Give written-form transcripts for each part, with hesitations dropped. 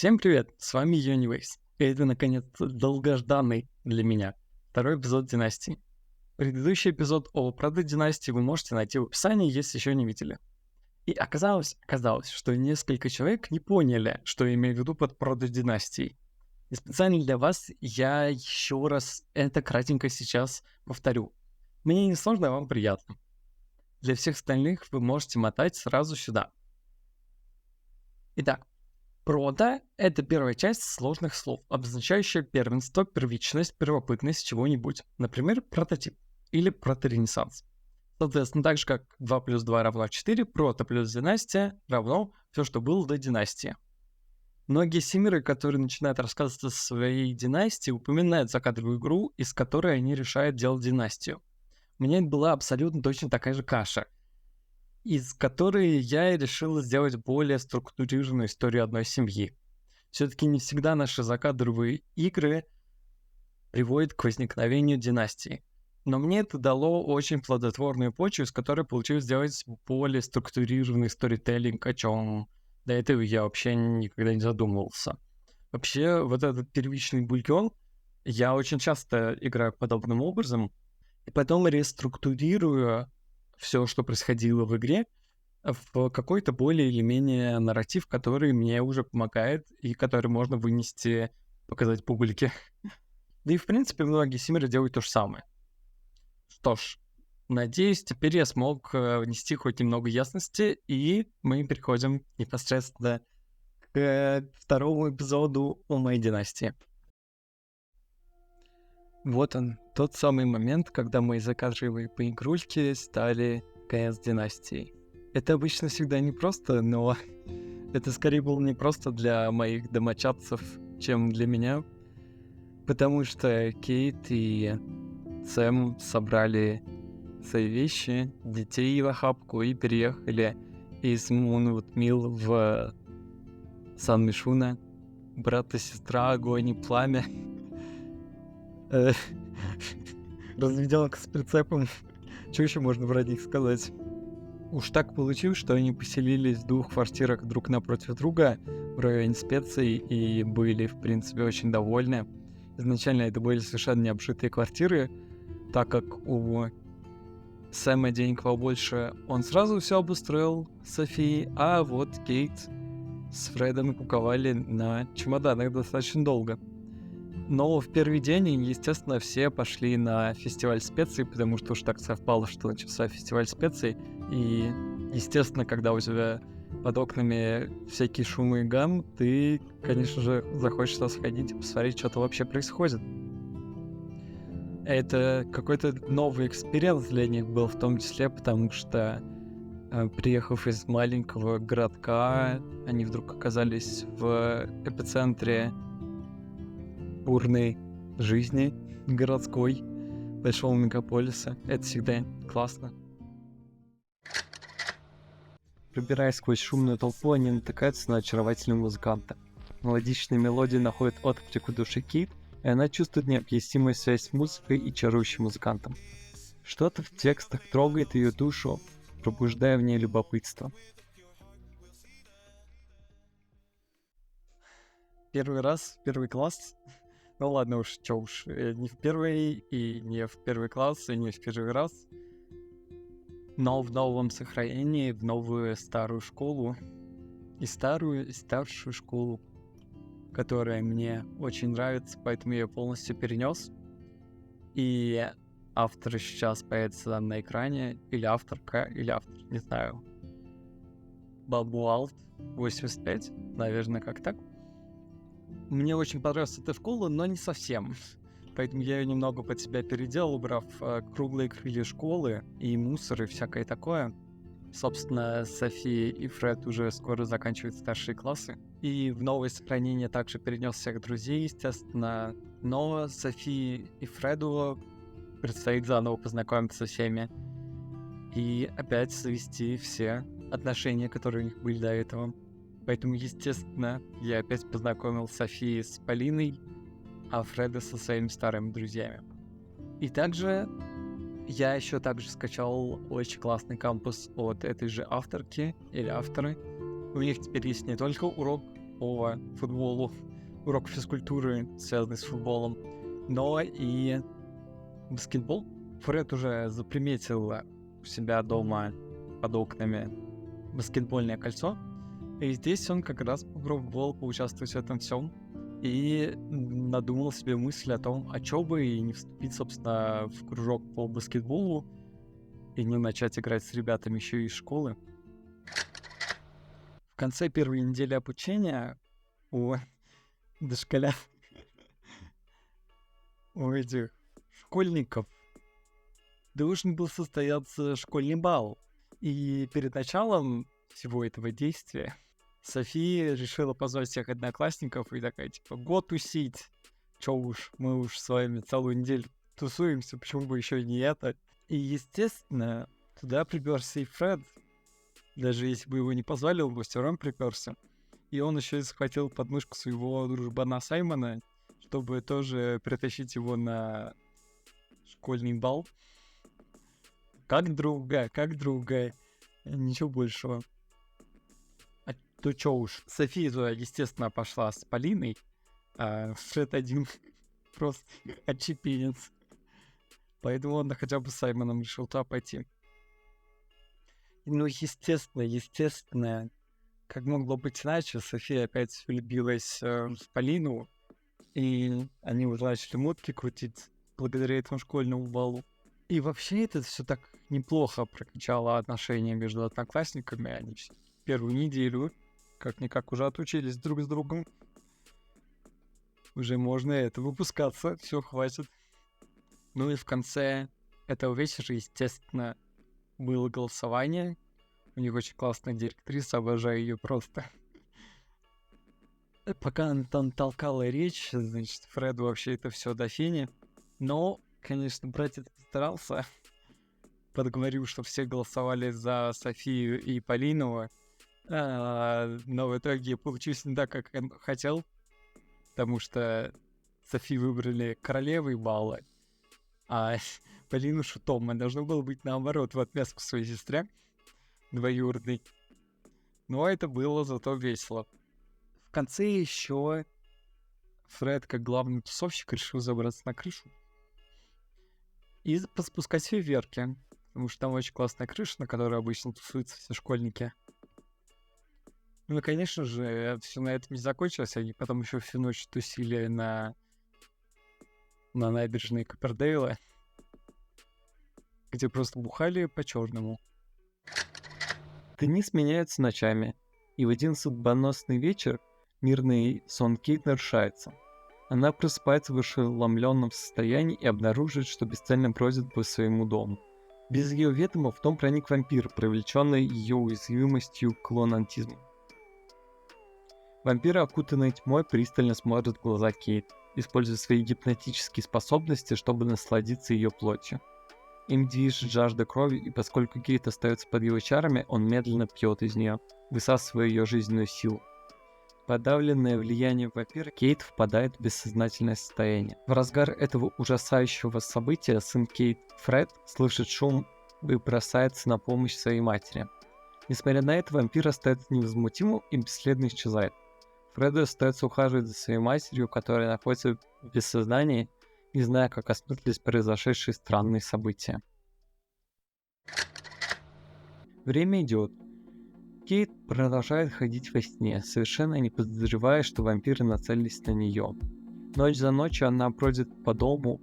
Всем привет, с вами Uniways. И это, наконец-то, долгожданный для меня второй эпизод Династии. Предыдущий эпизод о Прода Династии вы можете найти в описании, если еще не видели. И оказалось, что несколько человек не поняли, что я имею в виду под Прода Династией. И специально для вас я еще раз это кратенько сейчас повторю. Мне не сложно, а вам приятно. Для всех остальных вы можете мотать сразу сюда. Итак, Прода — это первая часть сложных слов, обозначающая первенство, первичность, первобытность чего-нибудь. Например, прототип или проторенессанс. Соответственно, так же как 2 плюс 2 равно 4, прото плюс династия равно все, что было до династии. Многие симеры, которые начинают рассказывать о своей династии, упоминают закадровую игру, из которой они решают делать династию. У меня это была абсолютно точно такая же каша, из которой я решил сделать более структурированную историю одной семьи. Все-таки не всегда наши закадровые игры приводят к возникновению династии. Но мне это дало очень плодотворную почву, из которой получилось сделать более структурированный сторителлинг, о чем до этого я вообще никогда не задумывался. Вообще, вот этот первичный бульон я очень часто играю подобным образом, и потом реструктурирую все, что происходило в игре, в какой-то более или менее нарратив, который мне уже помогает и который можно вынести, показать публике. Да и, в принципе, многие симеры делают то же самое. Что ж, надеюсь, теперь я смог внести хоть немного ясности, и мы переходим непосредственно к второму эпизоду о моей династии. Вот он, тот самый момент, когда мои закадровые поигрульки стали конец династии. Это обычно всегда непросто, но это скорее было не просто для моих домочадцев, чем для меня, потому что Кейт и Сэм собрали свои вещи, детей в охапку и переехали из Мунвуд Милл в Сан-Мишуна. Брат и сестра, огонь и пламя. Разведёнка с прицепом. Что еще можно про них сказать? Уж так получилось, что они поселились в 2 квартирах друг напротив друга в районе специй и были, в принципе, очень довольны. Изначально это были совершенно необжитые квартиры, так как у Сэма денег побольше, он сразу все обустроил с Софией, а вот Кейт с Фредом куковали на чемоданах достаточно долго. Но в первый день, естественно, все пошли на фестиваль специй, потому что уж так совпало, что начался фестиваль специй. И, естественно, когда у тебя под окнами всякие шумы и гам, ты, конечно же, захочешь туда сходить и посмотреть, что-то вообще происходит. Это какой-то новый экспириенс для них был, в том числе, потому что, приехав из маленького городка, они вдруг оказались в эпицентре бурной жизни городской, большого мегаполиса. Это всегда классно. Пробираясь сквозь шумную толпу, они натыкаются на очаровательного музыканта. Мелодичные мелодии находят отклик в душе Кейт, и она чувствует необъяснимую связь с музыкой и чарующим музыкантом. Что-то в текстах трогает ее душу, пробуждая в ней любопытство. Первый раз, первый класс. Ну ладно уж, чё уж, не в первый, и не в первый класс, и не в первый раз. Но в новом сохранении, в новую старую школу. И старую, и старшую школу, которая мне очень нравится, поэтому я ее полностью перенес. И автор сейчас появится на экране, или авторка, или автор, не знаю. Бабуалт 85, наверное, как так. Мне очень понравилась эта школа, но не совсем. Поэтому я ее немного под себя переделал, убрав круглые крылья школы и мусор и всякое такое. Собственно, София и Фред уже скоро заканчивают старшие классы. И в новое сохранение также перенес всех друзей, естественно. Но Софии и Фреду предстоит заново познакомиться со всеми. И опять завести все отношения, которые у них были до этого. Поэтому, естественно, я опять познакомил Софии с Полиной, а Фреда со своими старыми друзьями. И также я еще также скачал очень классный кампус от этой же авторки или авторы. У них теперь есть не только урок по футболу, урок физкультуры, связанный с футболом, но и баскетбол. Фред уже заприметил у себя дома под окнами баскетбольное кольцо, и здесь он как раз попробовал поучаствовать в этом всем и надумал себе мысль о том, а чё бы и не вступить, собственно, в кружок по баскетболу и не начать играть с ребятами еще из школы. В конце первой недели обучения у дошколят, у этих школьников должен был состояться школьный бал. И перед началом всего этого действия София решила позвать всех одноклассников и такая, типа, год тусить. Чё уж, мы уж с вами целую неделю тусуемся, почему бы еще и не это. И, естественно, туда приперся и Фред. Даже если бы его не позвали, он бы все равно приперся. И он еще и схватил подмышку своего дружбана Саймона, чтобы тоже притащить его на школьный бал. Как друга, ничего большего. А то чё уж, София, естественно, пошла с Полиной, а Фред один просто отчепенец. Поэтому он хотя бы с Саймоном решил туда пойти. Ну, естественно, как могло быть иначе, София опять влюбилась в Полину, и они уже начали мутки крутить благодаря этому школьному балу. И вообще это все так неплохо прокачало отношения между одноклассниками. Они первую неделю как-никак уже отучились друг с другом. Уже можно выпускаться, все, хватит. Ну и в конце этого вечера, естественно, было голосование. У них очень классная директриса, обожаю ее просто. Пока она там толкала речь, значит, Фреду вообще это все до фени. Но, конечно, братец старался. Подговорил, что все голосовали за Софию и Полину. Но в итоге получилось не так, как он хотел. Потому что Софию выбрали королевой бала, а Полину шутом. А должно было быть наоборот, в отместку своей сестре двоюродной. Но это было зато весело. В конце еще Фред, как главный тусовщик, решил забраться на крышу и поспускать фейерверки. Потому что там очень классная крыша, на которой обычно тусуются все школьники. Ну и, конечно же, все на этом не закончилось. Они потом еще всю ночь тусили на набережной Коппердейла, где просто бухали по-черному. Дни сменяются ночами, и в один судьбоносный вечер мирный сон Кейт нарушается. Она просыпается в ошеломленном состоянии и обнаруживает, что бесцельно бродит по своему дому. Без ее ведома в дом проник вампир, привлеченный ее уязвимостью к лунатизму. Вампир, окутанный тьмой, пристально смотрит в глаза Кейт, используя свои гипнотические способности, чтобы насладиться ее плотью. Им движет жажда крови, и поскольку Кейт остается под его чарами, он медленно пьет из нее, высасывая ее жизненную силу. Подавленное влиянием вампира, Кейт впадает в бессознательное состояние. В разгар этого ужасающего события сын Кейт, Фред, слышит шум и бросается на помощь своей матери. Несмотря на это, вампир остается невозмутимым и бесследно исчезает. Фреду остается ухаживать за своей матерью, которая находится в бессознании, не зная, как осмыслить произошедшие странные события. Время идет. Кейт продолжает ходить во сне, совершенно не подозревая, что вампиры нацелились на нее. Ночь за ночью она бродит по дому,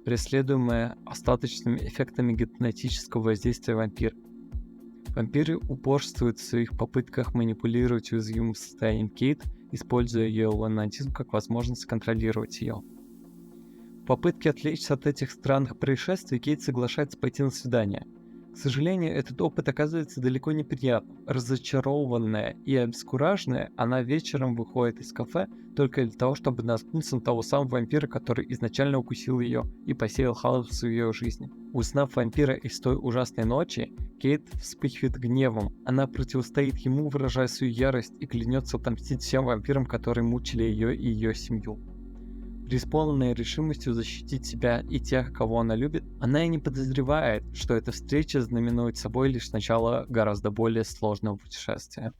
преследуемая остаточными эффектами гипнотического воздействия вампира. Вампиры упорствуют в своих попытках манипулировать уязвимым состоянием Кейт, используя ее лунатизм как возможность контролировать ее. В попытке отвлечься от этих странных происшествий, Кейт соглашается пойти на свидание. К сожалению, этот опыт оказывается далеко не приятным. Разочарованная и обескураженная, она вечером выходит из кафе только для того, чтобы наткнуться на того самого вампира, который изначально укусил ее и посеял хаос в ее жизни. Узнав вампира из той ужасной ночи, Кейт вспыхивает гневом. Она противостоит ему, выражая свою ярость, и клянется отомстить всем вампирам, которые мучили ее и ее семью. Преисполненная решимостью защитить себя и тех, кого она любит, она и не подозревает, что эта встреча знаменует собой лишь начало гораздо более сложного путешествия.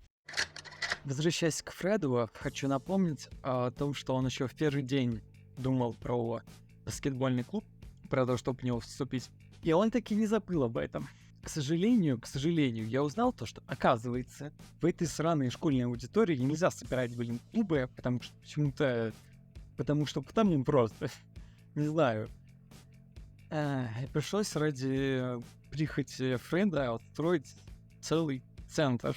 Возвращаясь к Фреду, хочу напомнить о том, что он еще в первый день думал про баскетбольный клуб, про то, чтобы в него вступить. И он таки не забыл об этом. К сожалению, я узнал то, что, оказывается, в этой сраной школьной аудитории нельзя собирать, клубы, потому что почему-то... Потому им просто. Не знаю. Пришлось ради прихоти Фреда устроить целый центр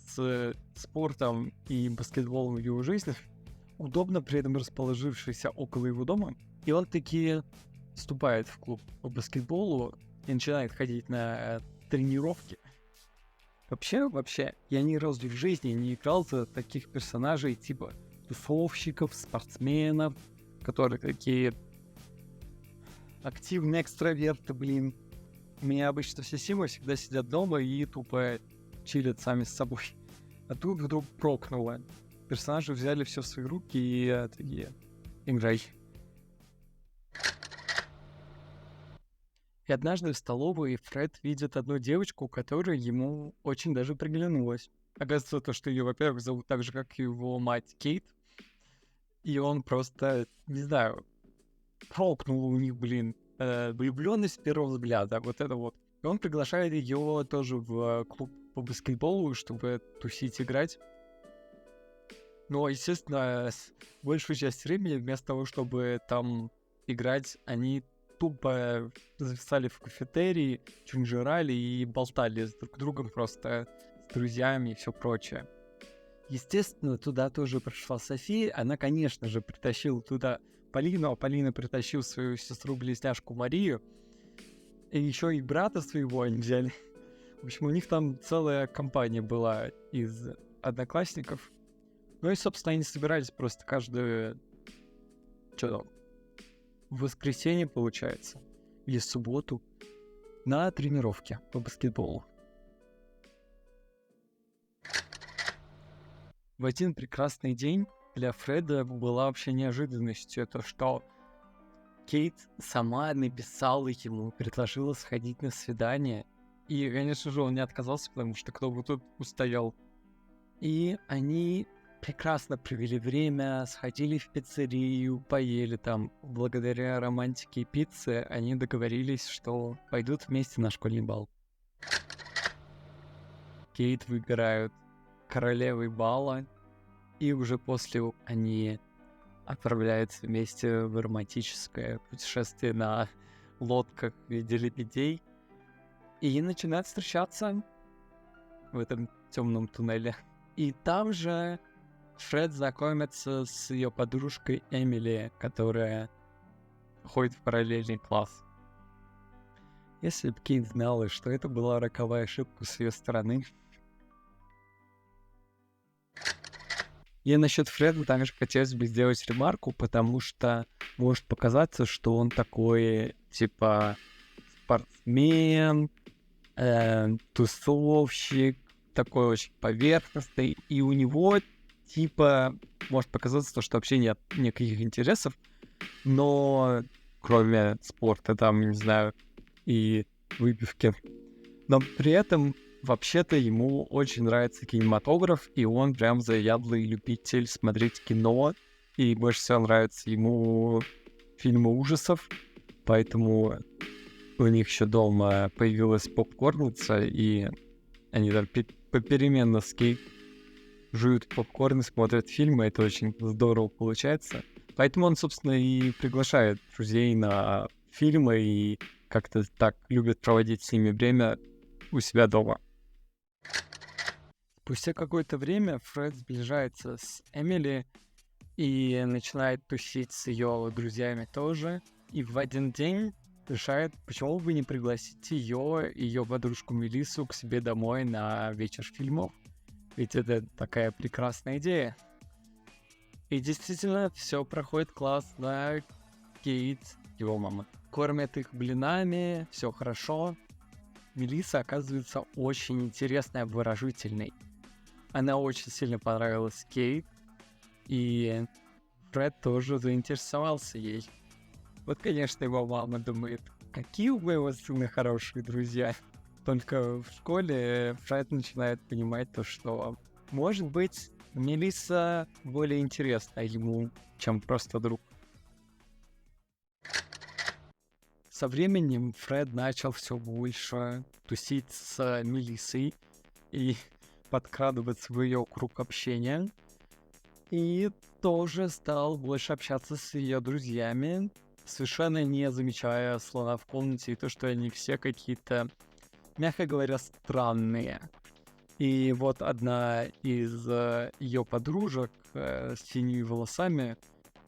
с спортом и баскетболом в его жизни, удобно при этом расположившийся около его дома. И он таки вступает в клуб по баскетболу и начинает ходить на тренировки. Вообще, я ни разу в жизни не играл за таких персонажей типа тусовщиков, спортсменов, которые такие активные экстраверты, блин. У меня обычно все симы всегда сидят дома и тупо чилят сами с собой. А тут вдруг прокнуло. Персонажи взяли все в свои руки и такие: играй. И однажды в столовой Фред видит одну девочку, которая ему очень даже приглянулась. Оказывается, то, что ее, во-первых, зовут так же, как и его мать Кейт. И он просто, не знаю, прокнул у них, влюбленность с первого взгляда. Вот это вот. И он приглашает ее тоже в клуб по баскетболу, чтобы тусить, играть. Но, естественно, большую часть времени вместо того, чтобы там играть, они тупо зависали в кафетерии, что-нибудь жрали и болтали с друг другом просто, с друзьями и все прочее. Естественно, туда тоже пришла София. Она, конечно же, притащила туда Полину, а Полина притащила свою сестру-близняшку Марию. И еще и брата своего они взяли. В общем, у них там целая компания была из одноклассников. Ну и, собственно, они собирались просто каждое... в воскресенье, получается, или в субботу, на тренировке по баскетболу. В один прекрасный день для Фреда была вообще неожиданностью то, что Кейт сама написала ему, предложила сходить на свидание. И, конечно же, он не отказался, потому что кто бы тут устоял. И они прекрасно провели время, сходили в пиццерию, поели там. Благодаря романтике пиццы они договорились, что пойдут вместе на школьный бал. Кейт выбирают королевой бала, и уже после они отправляются вместе в романтическое путешествие на лодках в виде лебедей и начинают встречаться в этом темном туннеле. И там же Фред знакомится с ее подружкой Эмили, которая ходит в параллельный класс. Если бы Кейт знала, что это была роковая ошибка с ее стороны. И насчет Фреда также хотелось бы сделать ремарку, потому что может показаться, что он такой, типа, спортсмен, тусовщик, такой очень поверхностный, и у него, типа, может показаться, что вообще нет никаких интересов, но кроме спорта, там, не знаю, и выпивки. Но при этом вообще-то ему очень нравится кинематограф, и он прям заядлый любитель смотреть кино, и больше всего нравятся ему фильмы ужасов, поэтому у них еще дома появилась попкорница, и они там попеременно с Кейт жуют попкорн, смотрят фильмы, это очень здорово получается. Поэтому он, собственно, и приглашает друзей на фильмы, и как-то так любит проводить с ними время у себя дома. Спустя какое-то время Фред сближается с Эмили и начинает тусить с ее друзьями тоже. И в один день решает, почему бы не пригласить ее и ее подружку Мелиссу к себе домой на вечер фильмов. Ведь это такая прекрасная идея. И действительно, все проходит классно. Кейт, его мама, кормят их блинами, все хорошо. Мелисса оказывается очень интересной, обворожительной. Она очень сильно понравилась Кейт, и Фред тоже заинтересовался ей. Вот, конечно, его мама думает, какие у моего сына хорошие друзья. Только в школе Фред начинает понимать то, что, может быть, Мелисса более интересна ему, чем просто друг. Со временем Фред начал все больше тусить с Мелиссой и подкрадываться в ее круг общения. И тоже стал больше общаться с ее друзьями, совершенно не замечая слона в комнате и то, что они все какие-то, мягко говоря, странные. И вот одна из ее подружек с синими волосами,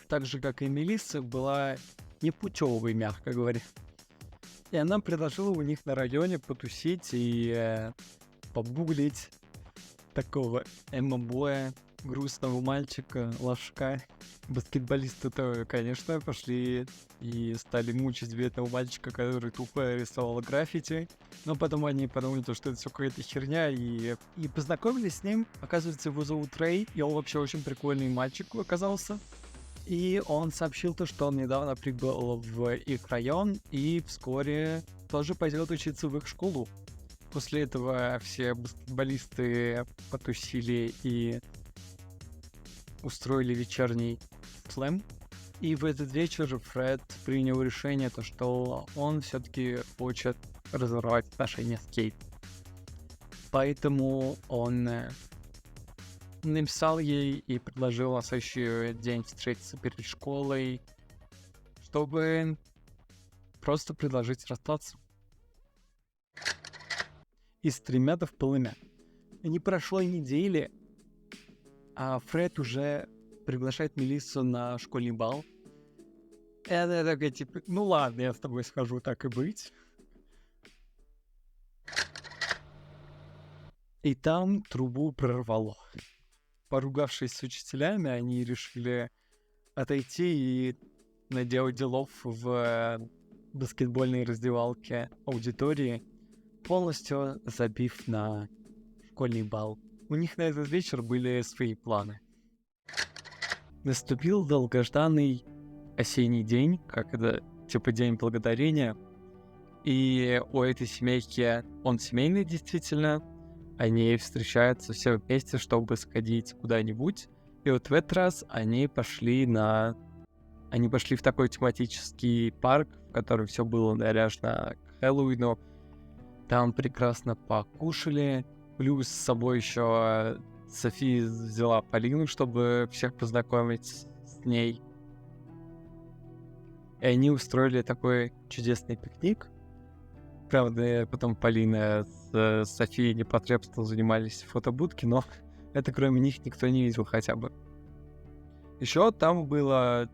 так же как и Мелисса, была непутевой, мягко говоря. И она предложила у них на районе потусить и побуглить такого эмо-боя, грустного мальчика, ложка. Баскетболисты-то, конечно, пошли и стали мучить бедного мальчика, который тупо рисовал граффити. Но потом они подумали, что это все какая-то херня, и познакомились с ним. Оказывается, его зовут Рэй, и он вообще очень прикольный мальчик оказался. И он сообщил то, что он недавно прибыл в их район и вскоре тоже пойдет учиться в их школу. После этого все баскетболисты потусили и устроили вечерний слэм. И в этот вечер Фред принял решение, то, что он все-таки хочет разорвать отношения с Кейт. Поэтому он написал ей и предложил на следующий день встретиться перед школой, чтобы просто предложить расстаться. Из стремята в полымя. Не прошло недели, а Фред уже приглашает Мелиссу на школьный бал. И она такая, типа, ну ладно, я с тобой схожу, так и быть. И там трубу прорвало. Поругавшись с учителями, они решили отойти и наделать делов в баскетбольной раздевалке аудитории, полностью забив на школьный бал. У них на этот вечер были свои планы. Наступил долгожданный осенний день, как это, типа День Благодарения. И у этой семейки, он семейный действительно, они встречаются все вместе, чтобы сходить куда-нибудь. И вот в этот раз они пошли в такой тематический парк, в котором все было наряжено к Хэллоуину. Там прекрасно покушали. Плюс с собой еще София взяла Полину, чтобы всех познакомить с ней. И они устроили такой чудесный пикник. Правда, потом Полина с Софией непотребством занимались в фотобудке, но это кроме них никто не видел хотя бы. Еще там было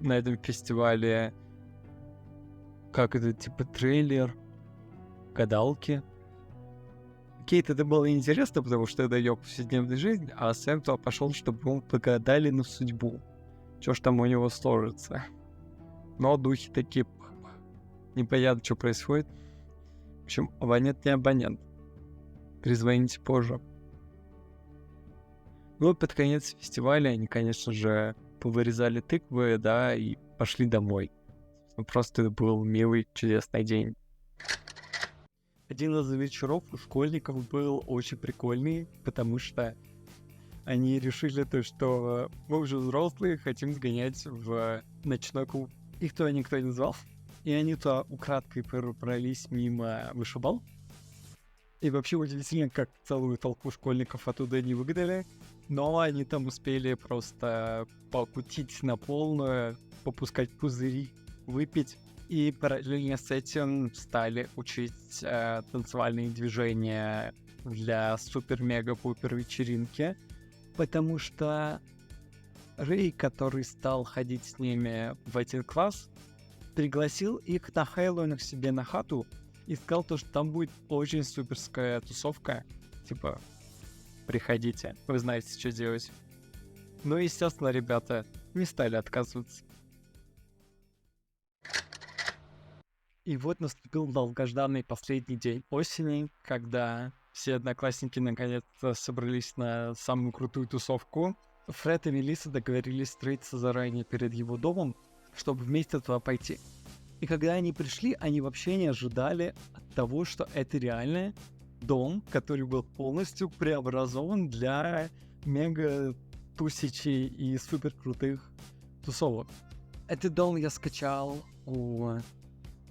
на этом фестивале типа трейлер гадалки. Кейт это было интересно, потому что это ее повседневная жизнь, а Сэм туда пошел, чтобы ему погадали на судьбу. Чё ж там у него сложится. Но духи такие, непонятно, что происходит. В общем, абонент не абонент. Перезвоните позже. Ну и под конец фестиваля они, конечно же, повырезали тыквы, да, и пошли домой. Просто это был милый, чудесный день. Один из вечеров у школьников был очень прикольный, потому что они решили то, что мы уже взрослые, хотим сгонять в ночной клуб. Их туда никто не звал. И они туда украдкой пробрались мимо вышибал. И вообще удивительно, как целую толпу школьников оттуда не выгнали. Но они там успели просто покутить на полную, попускать пузыри, выпить. И параллельно с этим стали учить танцевальные движения для супер-мега-пупер вечеринки. Потому что Рэй, который стал ходить с ними в один класс, пригласил их на Хэллоуин к себе на хату и сказал то, что там будет очень суперская тусовка. Типа, приходите, вы знаете, что делать. Ну, естественно, ребята не стали отказываться. И вот наступил долгожданный последний день осени, когда все одноклассники наконец-то собрались на самую крутую тусовку. Фред и Мелисса договорились встретиться заранее перед его домом, чтобы вместе туда пойти. И когда они пришли, они вообще не ожидали от того, что это реально дом, который был полностью преобразован для мега тусичей и супер крутых тусовок. Этот дом я скачал у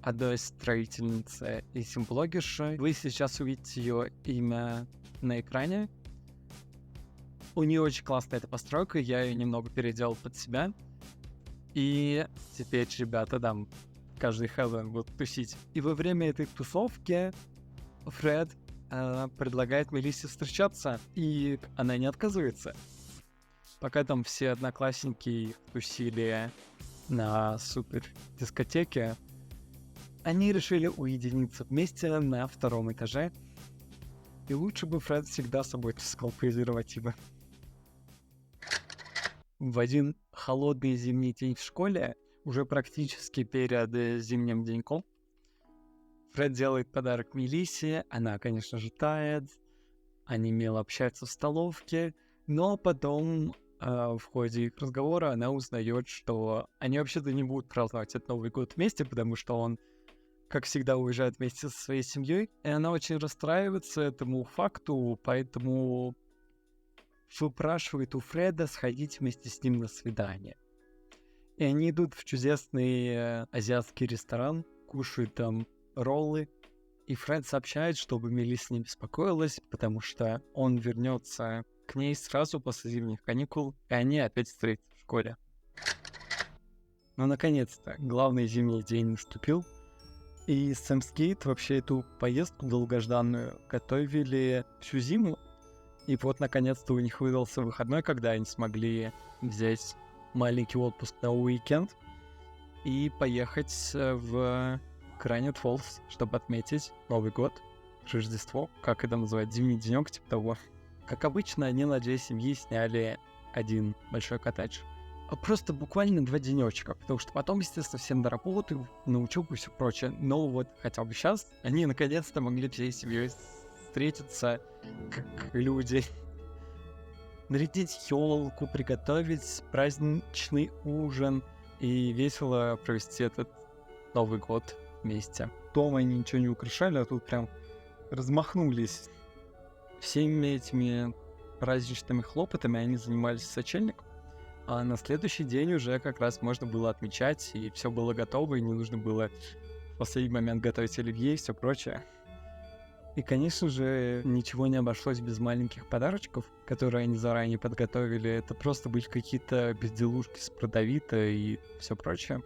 одной строительницы и симблогерши. Вы сейчас увидите ее имя на экране. У нее очень классная эта постройка, я ее немного переделал под себя. И теперь ребята там каждый Хэллоуин будут тусить. И во время этой тусовки Фред предлагает Мелиссе встречаться, и она не отказывается. Пока там все одноклассники тусили на супер дискотеке, они решили уединиться вместе на 2 этаже. И лучше бы Фред всегда с собой таскал презервативы. В один холодный зимний день в школе, уже практически перед зимним деньком, Фред делает подарок Мелиссе, она, конечно же, тает, они мило общаются в столовке, но потом в ходе их разговора она узнает, что они вообще-то не будут праздновать этот Новый год вместе, потому что он, как всегда, уезжает вместе со своей семьей, и она очень расстраивается этому факту, поэтому выпрашивает у Фреда сходить вместе с ним на свидание. И они идут в чудесный азиатский ресторан, кушают там роллы, и Фред сообщает, чтобы Мелисса не беспокоилась, потому что он вернется к ней сразу после зимних каникул, и они опять встретятся в школе. Но наконец-то главный зимний день наступил, и Сэм с Кейт вообще эту поездку долгожданную готовили всю зиму, и вот наконец-то у них выдался выходной, когда они смогли взять маленький отпуск на уикенд и поехать в Granite Falls, чтобы отметить Новый год, Рождество, как это называют, зимний денёк, типа того. Как обычно, они на 2 семьи сняли один большой коттедж. Просто буквально 2 денёчка, потому что потом, естественно, всем на работу, на учебу и все прочее. Но вот хотя бы сейчас они наконец-то могли всей семьей встретиться как люди, нарядить елку, приготовить праздничный ужин и весело провести этот Новый год вместе. Дома они ничего не украшали, а тут прям размахнулись всеми этими праздничными хлопотами, они занимались сочельником. А на следующий день уже как раз можно было отмечать, и все было готово, и не нужно было в последний момент готовить оливье и все прочее. И, конечно же, ничего не обошлось без маленьких подарочков, которые они заранее подготовили. Это просто были какие-то безделушки с Продавита и все прочее.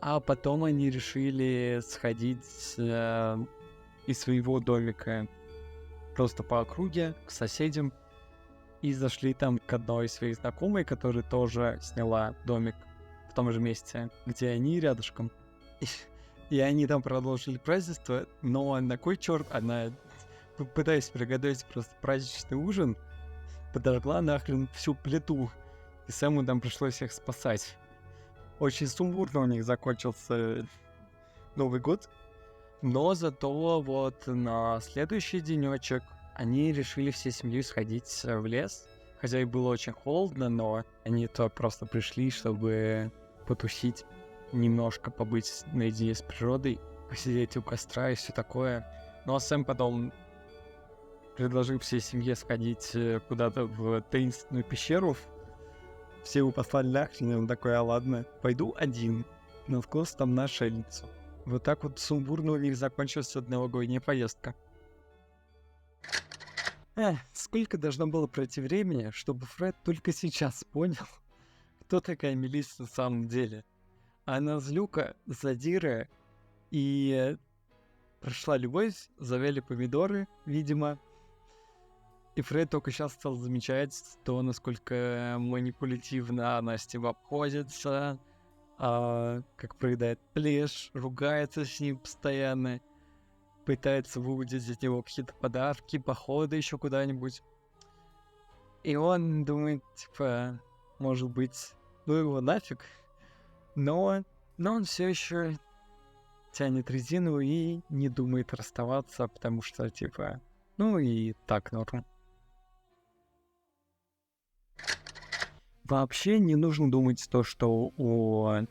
А потом они решили сходить из своего домика просто по округе к соседям и зашли там к одной из своих знакомой, которая тоже сняла домик в том же месте, где они рядышком. И они там продолжили празднество, но на кой черт она, пытаясь приготовить просто праздничный ужин, подожгла нахрен всю плиту, и Сэму там пришлось их спасать. Очень сумбурно у них закончился Новый год, но зато вот на следующий денечек они решили всей семьей сходить в лес, хотя и было очень холодно, но они-то просто пришли, чтобы потусить, немножко побыть наедине с природой, посидеть у костра и все такое. Ну а Сэм потом предложил всей семье сходить куда-то в таинственную пещеру. Все его послали нахрен, и он такой: а ладно, пойду один, наткнулся там на отшельницу. Вот так вот сумбурно у них закончилась новогодняя поездка. Сколько должно было пройти времени, чтобы Фред только сейчас понял, кто такая Мелисса на самом деле. Она злюка, задира, и прошла любовь, завяли помидоры, видимо. И Фред только сейчас стал замечать то, насколько манипулятивно она с ним обходится, как проедает плешь, ругается с ним постоянно, пытается выудить от него какие-то подарки, походы еще куда-нибудь. И он думает, типа, может быть, ну его нафиг. Но он все еще тянет резину и не думает расставаться, потому что, типа, ну и так норм. Вообще не нужно думать то, что у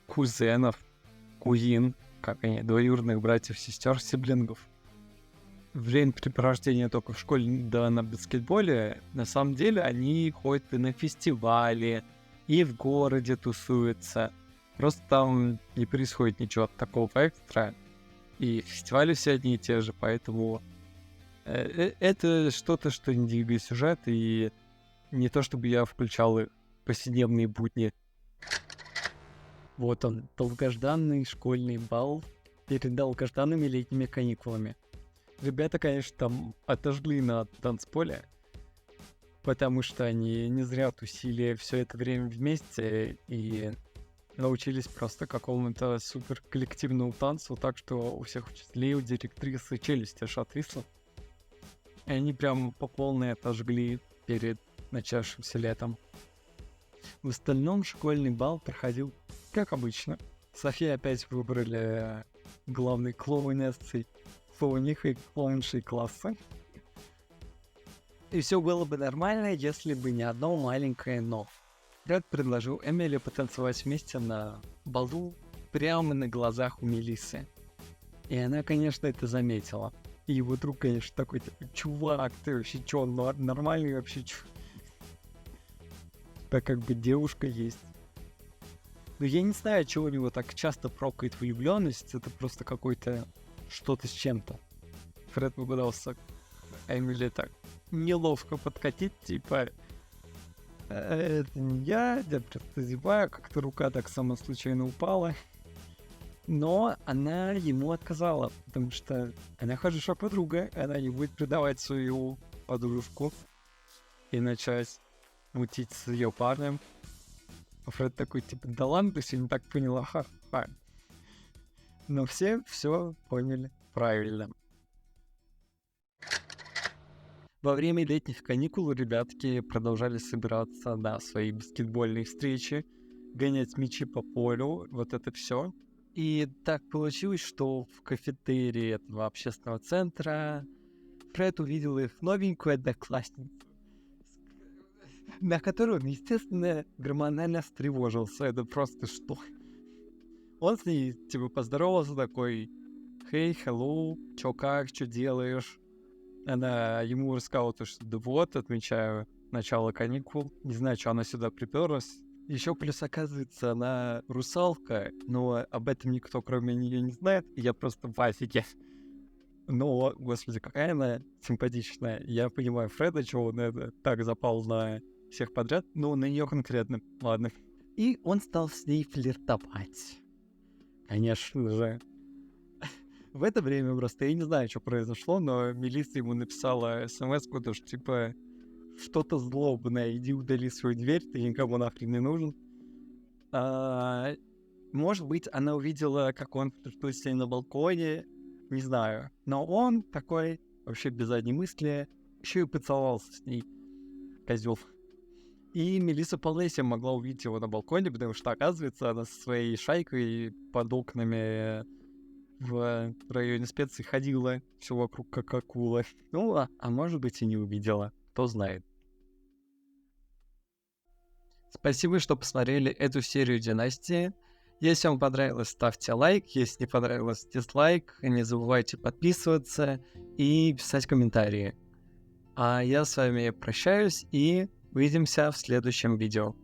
кузенов, кузин, как они, двоюродных братьев, сестер, сиблингов, времяпрепровождение только в школе, да, на баскетболе, на самом деле они ходят и на фестивали, и в городе тусуются. Просто там не происходит ничего такого экстра, и фестивали все одни и те же, поэтому это что-то, что не двигает сюжет, и не то чтобы я включал их в повседневные будни. Вот он, долгожданный школьный бал перед долгожданными летними каникулами. Ребята, конечно, там отожгли на танцполе, потому что они не зря тусили все это время вместе и научились просто какому-то супер коллективному танцу, так что у всех учителей, у директрисы челюсть аж отвисла. И они прям по полной отожгли перед начавшимся летом. В остальном школьный бал проходил как обычно. София опять выбрали главной клоунессой, клоунихой, клоуншей класса. И все было бы нормально, если бы не одно маленькое «но». Фред предложил Эмили потанцевать вместе на балу прямо на глазах у Мелиссы. И она, конечно, это заметила. И его друг, конечно, такой, чувак, ты вообще чё, нормальный вообще, чё? Так как бы девушка есть. Но я не знаю, чего у него так часто прокает влюбленность, это просто какой-то что-то с чем-то. Фред попытался Эмили так неловко подкатить, типа, это не я просто зеваю, как-то рука так сама случайно упала. Но она ему отказала, потому что она хорошая подруга, она не будет предавать свою подружку и начать мутить с ее парнем. Фред такой, типа, да ладно, ты все не так поняла, ха-ха. Но все поняли правильно. Во время летних каникул ребятки продолжали собираться на свои баскетбольные встречи, гонять мячи по полю, вот это все. И так получилось, что в кафетерии этого общественного центра Фред увидел их новенькую одноклассницу, на которую он, естественно, гормонально встревожился. Это просто что? Он с ней, типа, поздоровался такой, «Хей, hello, чё как, чё делаешь?» Она ему рассказала то, что да вот, отмечаю начало каникул, не знаю, что она сюда приперлась. Еще плюс, оказывается, она русалка, но об этом никто, кроме нее, не знает, и я просто в афиге. Но, господи, какая она симпатичная. Я понимаю Фреда, чего он это так запал на всех подряд, но на нее конкретно, ладно. И он стал с ней флиртовать. Конечно же. В это время просто я не знаю, что произошло, но Мелисса ему написала смс-ку, что типа что-то злобное, иди удали свою дверь, ты никому нахрен не нужен. Может быть, она увидела, как он флиртует с ней на балконе, не знаю. Но он такой, вообще без задней мысли, еще и поцеловался с ней, козел. И Мелисса вполне себе могла увидеть его на балконе, потому что, оказывается, она со своей шайкой под окнами в районе специй ходила все вокруг как акула. Ну, а может быть и не увидела, кто знает. Спасибо, что посмотрели эту серию Династии. Если вам понравилось, ставьте лайк. Если не понравилось, дизлайк. Не забывайте подписываться и писать комментарии. А я с вами прощаюсь и увидимся в следующем видео.